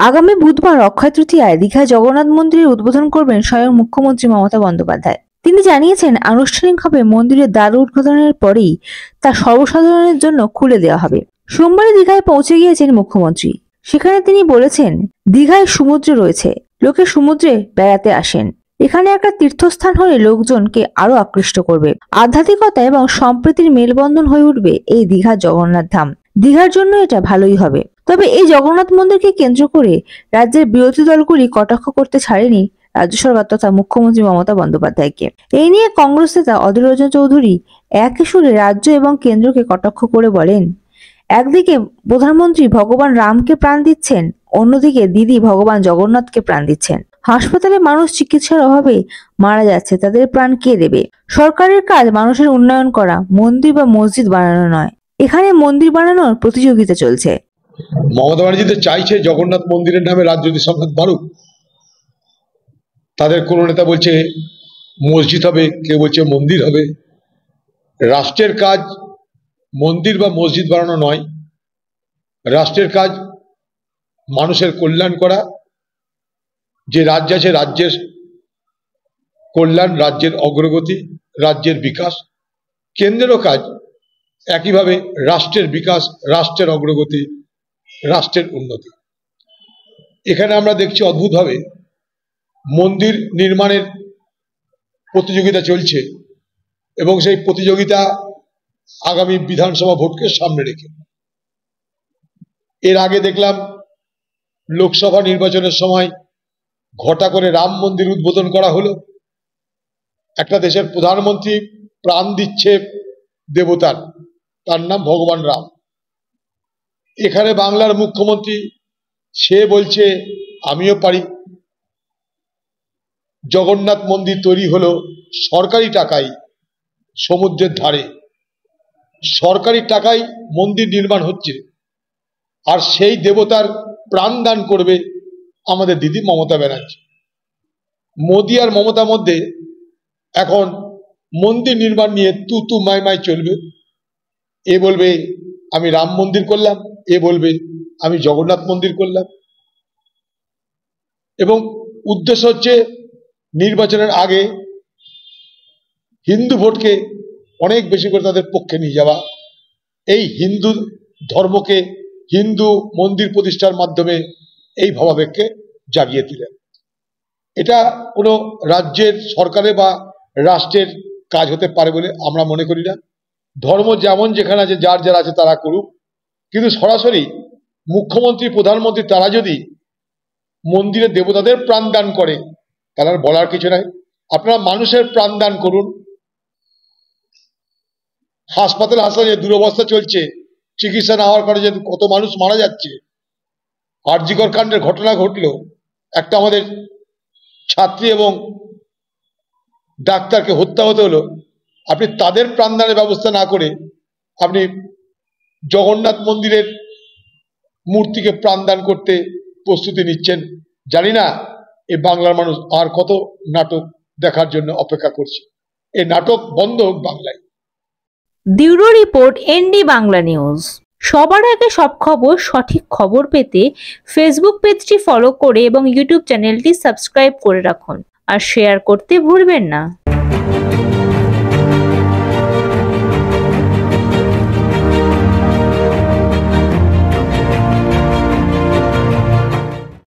আগামী বুধবার অক্ষয় তৃতীয়ায় দীঘায় জগন্নাথ মন্দিরের উদ্বোধন করবেন স্বয়ং মুখ্যমন্ত্রী মমতা বন্দ্যোপাধ্যায়। তিনি জানিয়েছেন, আনুষ্ঠানিকভাবে মন্দিরের দ্বার উদ্বোধনের পরেই তা সর্বসাধারণের জন্য খুলে দেওয়া হবে। সোমবারে দীঘায় পৌঁছে গিয়েছেন মুখ্যমন্ত্রী। সেখানে তিনি বলেছেন, দীঘায় সমুদ্র রয়েছে, লোকে সমুদ্রে বেড়াতে আসেন। এখানে একটা তীর্থস্থান হলে লোকজনকে আরো আকৃষ্ট করবে। আধ্যাত্মিকতা এবং সম্প্রীতির মেলবন্ধন হয়ে উঠবে এই দীঘার জগন্নাথ ধাম। দীঘার জন্য এটা ভালোই হবে। তবে এই জগন্নাথ মন্দিরকে কেন্দ্র করে রাজ্যের বিরোধী দলগুলি কটাক্ষ করতে ছাড়েনি রাজ্য সরকার তথা মুখ্যমন্ত্রী মমতা বন্দ্যোপাধ্যায়কে। এই নিয়ে কংগ্রেস নেতা অধীর রঞ্জন চৌধুরী একই সুরে রাজ্য এবং কেন্দ্রকে কটাক্ষ করে বলেন, একদিকে প্রধানমন্ত্রী ভগবান রামকে প্রাণ দিচ্ছেন, অন্যদিকে দিদি ভগবান জগন্নাথকে প্রাণ দিচ্ছেন। হাসপাতালে মানুষ চিকিৎসার অভাবে মারা যাচ্ছে, তাদের প্রাণ কে দেবে? সরকারের কাজ মানুষের উন্নয়ন করা, মন্দির বা মসজিদ বানানো নয়। এখানে মন্দির বানানোর প্রতিযোগিতা চলছে। মমতা ব্যানার্জি তো চাইছে জগন্নাথ মন্দিরের নামে রাজনৈতিক সংঘাত বাড়ুক। তাদের কোনো নেতা বলছে মসজিদ হবে, কেউ বলছে মন্দির হবে। রাষ্ট্রের কাজ মন্দির বা মসজিদ বানানো নয়। রাষ্ট্রের কাজ মানুষের কল্যাণ করা। যে রাজ্য আছে রাজ্যের কল্যাণ, রাজ্যের অগ্রগতি, রাজ্যের বিকাশ। কেন্দ্রেরও কাজ একইভাবে রাষ্ট্রের বিকাশ, রাষ্ট্রের অগ্রগতি, রাষ্ট্রের উন্নতি। এখানে আমরা দেখছি অদ্ভুতভাবে মন্দির নির্মাণের প্রতিযোগিতা চলছে এবং সেই প্রতিযোগিতা আগামী বিধানসভা ভোটকে সামনে রেখে। এর আগে দেখলাম লোকসভা নির্বাচনের সময় ঘটা করে রাম মন্দির উদ্বোধন করা হলো। একটা দেশের প্রধানমন্ত্রী প্রাণ দিচ্ছে দেবতার, তার নাম ভগবান রাম। এখানে বাংলার মুখ্যমন্ত্রী সে বলছে আমিও পারি। জগন্নাথ মন্দির তৈরি হলো সরকারি টাকায়, সমুদ্রের ধারে সরকারি টাকায় মন্দির নির্মাণ হচ্ছে, আর সেই দেবতার প্রাণ দান করবে আমাদের দিদি মমতা ব্যানার্জি। মোদি আর মমতার মধ্যে এখন মন্দির নির্মাণ নিয়ে তু তু মাই মাই চলবে। এ বলবে আমি রাম মন্দির করলাম, এ বলবে আমি জগন্নাথ মন্দির করলাম। এবং উদ্দেশ্য হচ্ছে নির্বাচনের আগে হিন্দু ভোটকে অনেক বেশি করে তাদের পক্ষে নিয়ে যাওয়া, এই হিন্দু ধর্মকে, হিন্দু মন্দির প্রতিষ্ঠার মাধ্যমে এই ভাবাবেগকে জাগিয়ে দিলেন। এটা কোনো রাজ্যের সরকারের বা রাষ্ট্রের কাজ হতে পারে বলে আমরা মনে করি না। ধর্ম যেমন যেখানে আছে, যার যার আছে তারা করুক, কিন্তু সরাসরি মুখ্যমন্ত্রী, প্রধানমন্ত্রী তারা যদি মন্দিরে দেবতাদের প্রাণ দান করে, তার বলার কিছু নাই। আপনারা মানুষের প্রাণ দান করুন। হাসপাতালে যে দুরবস্থা চলছে, চিকিৎসা না হওয়ার কারণে যে কত মানুষ মারা যাচ্ছে, আরজিকর কাণ্ডের ঘটনা ঘটলো, একটা আমাদের ছাত্রী এবং ডাক্তারকে হত্যা হতে হলো। আপনি তাদের প্রাণদানের ব্যবস্থা না করে আপনি জগন্নাথ মন্দিরের মূর্তিকে প্রাণদান করতে প্রস্তুতি নিচ্ছেন। জানি না এই বাংলার মানুষ আর কত নাটক দেখার জন্য অপেক্ষা করছে। এই নাটক বন্ধ হোক বাংলায়। Bureau report, ND Bangla news. সবার আগে সব খবর, সঠিক খবর পেতে ফেসবুক পেজটি ফলো করে এবং ইউটিউব চ্যানেলটি সাবস্ক্রাইব করে রাখুন আর শেয়ার করতে ভুলবেন না।